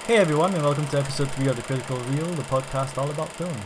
Hey everyone, and welcome to episode 3 of The Critical Reel, the podcast all about film.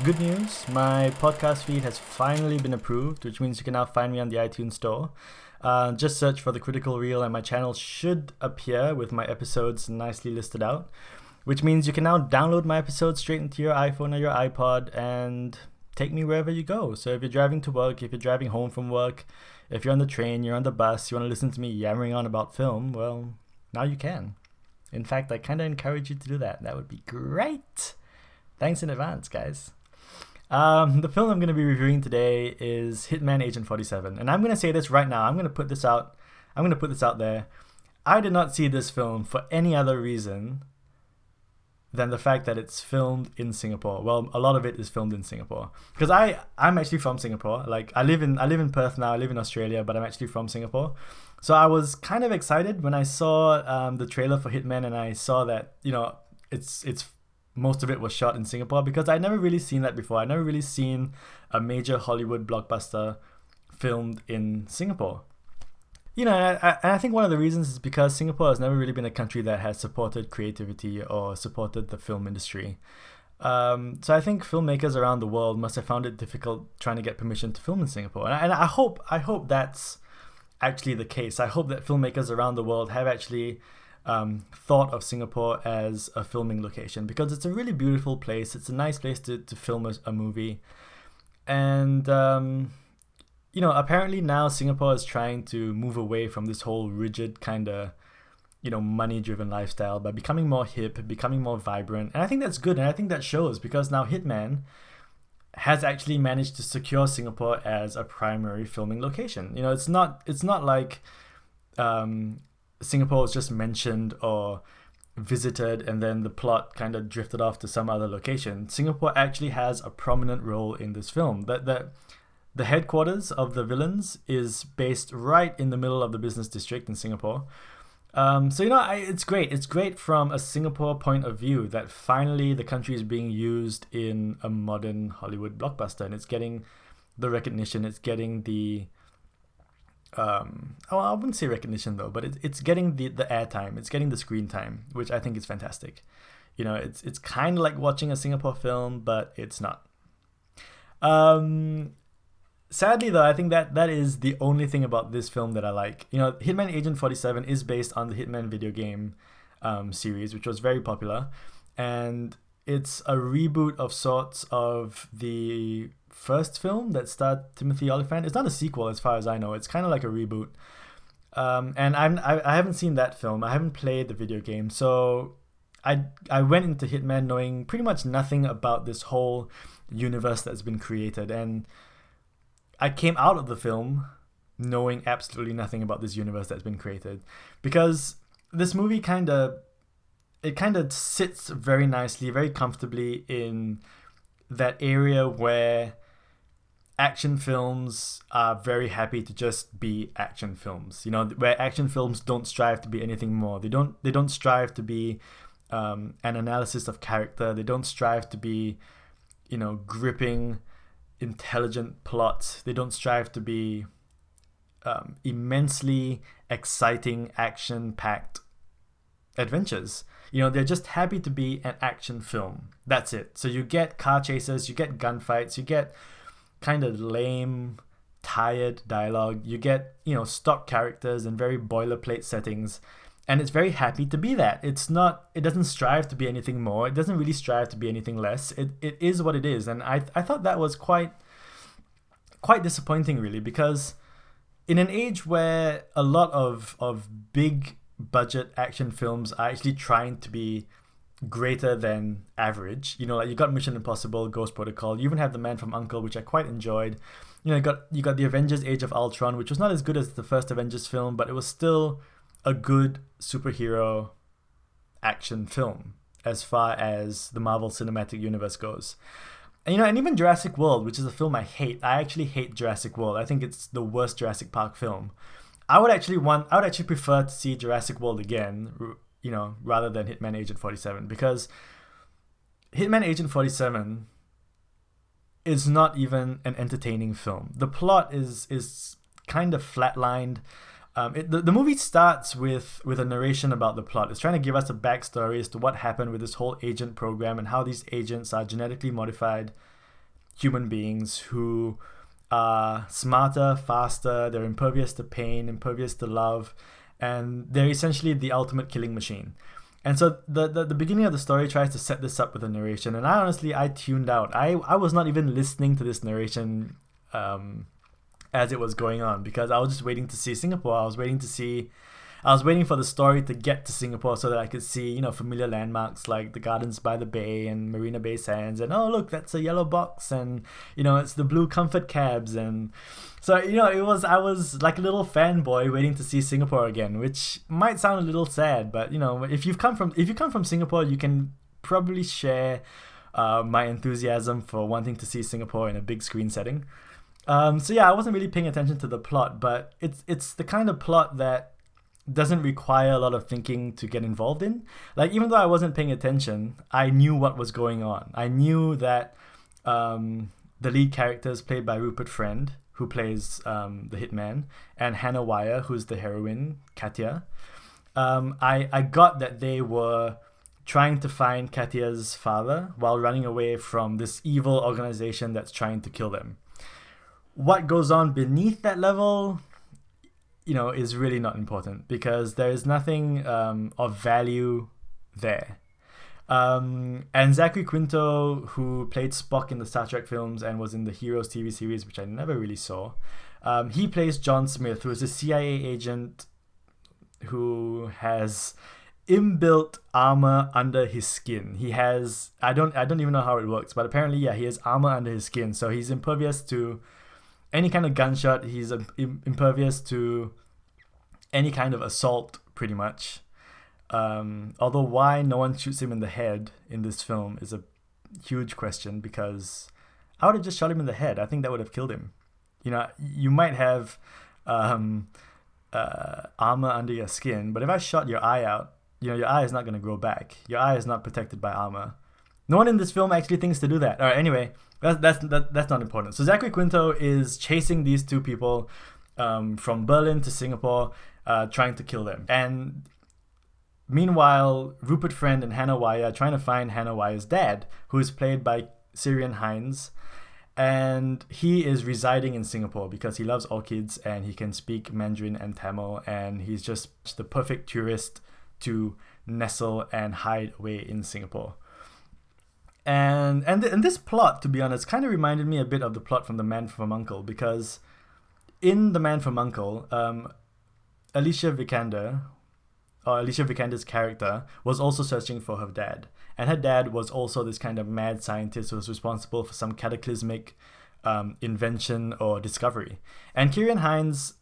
Good news, my podcast feed has finally been approved, which means you can now find me on the iTunes store. Just search for The Critical Reel and my channel should appear with my episodes nicely listed out, which means you can now download my episodes straight into your iPhone or your iPod and take me wherever you go. So if you're driving to work, if you're driving home from work, if you're on the train, you're on the bus, you want to listen to me yammering on about film, well, now you can. In fact, I kind of encourage you to do that. That would be great. Thanks in advance, guys. The film I'm going to be reviewing today is Hitman Agent 47. And I'm going to say this right now. I'm going to put this out there. I did not see this film for any other reason than the fact that it's filmed in Singapore. Well, a lot of it is filmed in Singapore. Because I'm actually from Singapore. Like, I live in Perth now. I live in Australia, but I'm actually from Singapore. So I was kind of excited when I saw the trailer for Hitman, and I saw that, it's most of it was shot in Singapore, because I'd never really seen that before. I'd never really seen a major Hollywood blockbuster filmed in Singapore. And I think one of the reasons is because Singapore has never really been a country that has supported creativity or supported the film industry. So I think filmmakers around the world must have found it difficult trying to get permission to film in Singapore. And I hope that's actually the case. I hope that filmmakers around the world have actually thought of Singapore as a filming location, because it's a really beautiful place. It's a nice place to film a movie. And, apparently now Singapore is trying to move away from this whole rigid kind of, money-driven lifestyle by becoming more hip, becoming more vibrant. And I think that's good, and I think that shows, because now Hitman has actually managed to secure Singapore as a primary filming location. It's not like Singapore was just mentioned or visited and then the plot kind of drifted off to some other location. Singapore actually has a prominent role in this film. The headquarters of the villains is based right in the middle of the business district in Singapore. It's great. It's great from a Singapore point of view that finally the country is being used in a modern Hollywood blockbuster, and it's getting the recognition. It's getting the I wouldn't say recognition though, but it's getting the airtime. It's getting the screen time, which I think is fantastic. It's kind of like watching a Singapore film, but it's not. Sadly, though, I think that is the only thing about this film that I like. Hitman Agent 47 is based on the Hitman video game series, which was very popular. And it's a reboot of sorts of the first film that starred Timothy Olyphant. It's not a sequel as far as I know. It's kind of like a reboot. And I haven't seen that film. I haven't played the video game. So I went into Hitman knowing pretty much nothing about this whole universe that's been created. And I came out of the film knowing absolutely nothing about this universe that's been created, because this movie kind of sits very nicely, very comfortably in that area where action films are very happy to just be action films. Where action films don't strive to be anything more. They don't strive to be an analysis of character. They don't strive to be, gripping, intelligent plots. They don't strive to be immensely exciting, action-packed adventures. They're just happy to be an action film. That's it. So you get car chases, you get gunfights, you get kind of lame, tired dialogue, you get, stock characters and very boilerplate settings. And it's very happy to be that. It doesn't strive to be anything more. It doesn't really strive to be anything less. It is what it is. And I thought that was quite disappointing, really, because in an age where a lot of big budget action films are actually trying to be greater than average, like you got Mission Impossible, Ghost Protocol, you even have The Man from U.N.C.L.E., which I quite enjoyed. You got the Avengers Age of Ultron, which was not as good as the first Avengers film, but it was still a good superhero action film as far as the Marvel Cinematic Universe goes. And even Jurassic World, which is a film I hate. I actually hate Jurassic World. I think it's the worst Jurassic Park film. I would actually prefer to see Jurassic World again, rather than Hitman Agent 47, because Hitman Agent 47 is not even an entertaining film. The plot is kind of flatlined. The movie starts with a narration about the plot. It's trying to give us a backstory as to what happened with this whole agent program and how these agents are genetically modified human beings who are smarter, faster, they're impervious to pain, impervious to love, and they're essentially the ultimate killing machine. And so the beginning of the story tries to set this up with a narration, and I tuned out. I was not even listening to this narration as it was going on, because I was just waiting to see Singapore. I was waiting for the story to get to Singapore so that I could see, familiar landmarks like the Gardens by the Bay and Marina Bay Sands, and oh look, that's a yellow box, and it's the blue comfort cabs, and so I was like a little fanboy waiting to see Singapore again, which might sound a little sad, but if you come from Singapore, you can probably share my enthusiasm for wanting to see Singapore in a big screen setting. So yeah, I wasn't really paying attention to the plot, but it's the kind of plot that doesn't require a lot of thinking to get involved in. Like, even though I wasn't paying attention, I knew what was going on. I knew that the lead character is played by Rupert Friend, who plays the hitman, and Hannah Wire, who's the heroine, Katya. I got that they were trying to find Katya's father while running away from this evil organization that's trying to kill them. What goes on beneath that level, is really not important, because there is nothing of value there. And Zachary Quinto, who played Spock in the Star Trek films and was in the Heroes TV series, which I never really saw, he plays John Smith, who is a CIA agent who has inbuilt armor under his skin. He has, I don't even know how it works, but apparently, he has armor under his skin, so he's impervious to any kind of gunshot. He's impervious to any kind of assault, pretty much. Although why no one shoots him in the head in this film is a huge question, because I would have just shot him in the head. I think that would have killed him. You might have armor under your skin, but if I shot your eye out, your eye is not going to grow back. Your eye is not protected by armor. No one in this film actually thinks to do that. All right, anyway, that's not important. So Zachary Quinto is chasing these two people from Berlin to Singapore, trying to kill them. And meanwhile, Rupert Friend and Hannah Wire are trying to find Hannah Wire's dad, who is played by Ciarán Hinds. And he is residing in Singapore because he loves orchids and he can speak Mandarin and Tamil, and he's just the perfect tourist to nestle and hide away in Singapore. And this plot, to be honest, kind of reminded me a bit of the plot from The Man from U.N.C.L.E., because in The Man from U.N.C.L.E., Alicia Vikander's character was also searching for her dad. And her dad was also this kind of mad scientist who was responsible for some cataclysmic invention or discovery. And Ciarán Hinds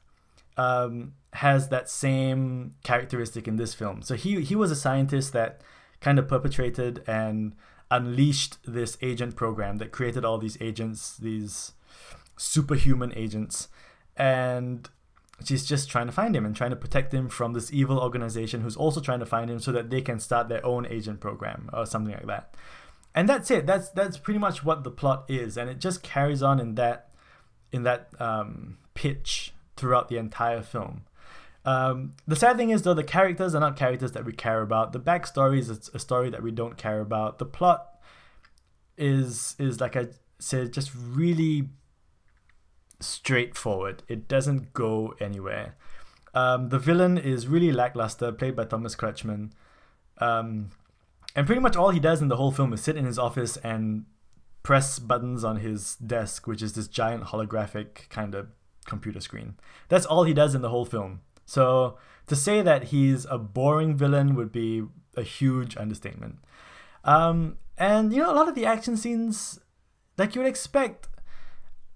has that same characteristic in this film. So he was a scientist that kind of perpetrated and unleashed this agent program that created all these agents, these superhuman agents, and she's just trying to find him and trying to protect him from this evil organization who's also trying to find him so that they can start their own agent program or something like that. And that's it. That's pretty much what the plot is, and it just carries on in that pitch throughout the entire film. The sad thing is, though, the characters are not characters that we care about. The backstory is a story that we don't care about. The plot is like I said, just really straightforward. It doesn't go anywhere. The villain is really lackluster, played by Thomas Kretschmann. And pretty much all he does in the whole film is sit in his office and press buttons on his desk, which is this giant holographic kind of computer screen. That's all he does in the whole film. So to say that he's a boring villain would be a huge understatement. And a lot of the action scenes, like you would expect,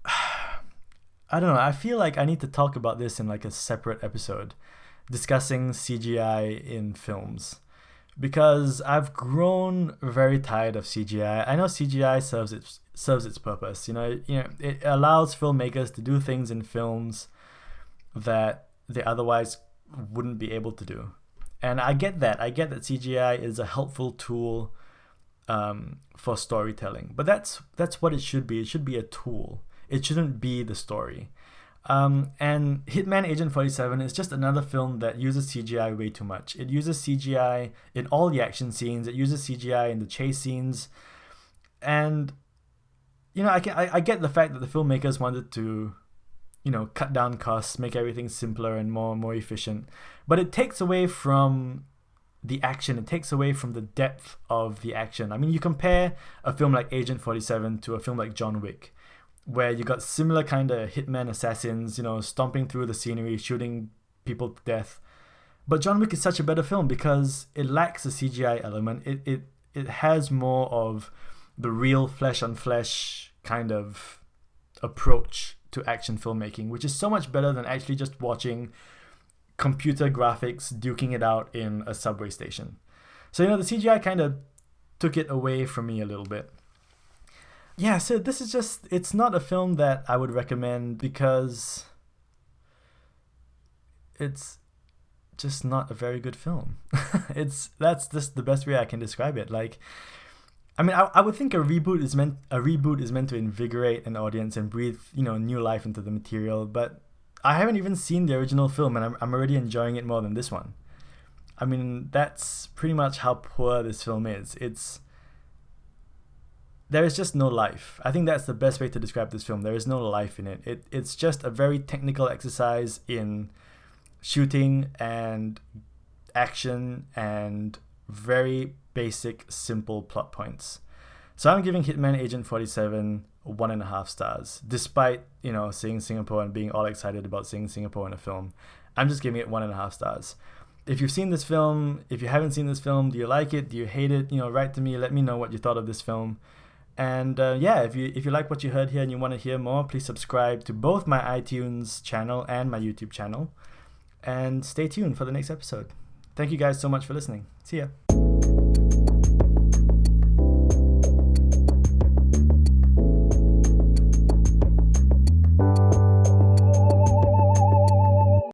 I don't know, I feel like I need to talk about this in like a separate episode, discussing CGI in films, because I've grown very tired of CGI. I know CGI serves its purpose. It allows filmmakers to do things in films that they otherwise wouldn't be able to do. And I get that. I get that CGI is a helpful tool for storytelling. But that's what it should be. It should be a tool. It shouldn't be the story. And Hitman Agent 47 is just another film that uses CGI way too much. It uses CGI in all the action scenes. It uses CGI in the chase scenes. And, I get the fact that the filmmakers wanted to, cut down costs, make everything simpler and more efficient. But it takes away from the action. It takes away from the depth of the action. I mean, you compare a film like Agent 47 to a film like John Wick, where you got similar kind of hitman assassins, stomping through the scenery, shooting people to death. But John Wick is such a better film because it lacks the CGI element. It has more of the real flesh on flesh kind of approach to action filmmaking, which is so much better than actually just watching computer graphics duking it out in a subway station. So, the CGI kind of took it away from me a little bit. Yeah, so this is it's not a film that I would recommend because it's just not a very good film. That's just the best way I can describe it. Like, I mean, I would think a reboot is meant to invigorate an audience and breathe, new life into the material, but I haven't even seen the original film and I'm already enjoying it more than this one. I mean, that's pretty much how poor this film is. There is just no life. I think that's the best way to describe this film. There is no life in it. It's just a very technical exercise in shooting and action and very basic, simple plot points. So I'm giving Hitman Agent 47 1.5 stars, despite, seeing Singapore and being all excited about seeing Singapore in a film. I'm just giving it 1.5 stars. If you've seen this film, if you haven't seen this film, do you like it? Do you hate it? Write to me. Let me know what you thought of this film. And if you like what you heard here and you want to hear more, please subscribe to both my iTunes channel and my YouTube channel. And stay tuned for the next episode. Thank you guys so much for listening. See ya.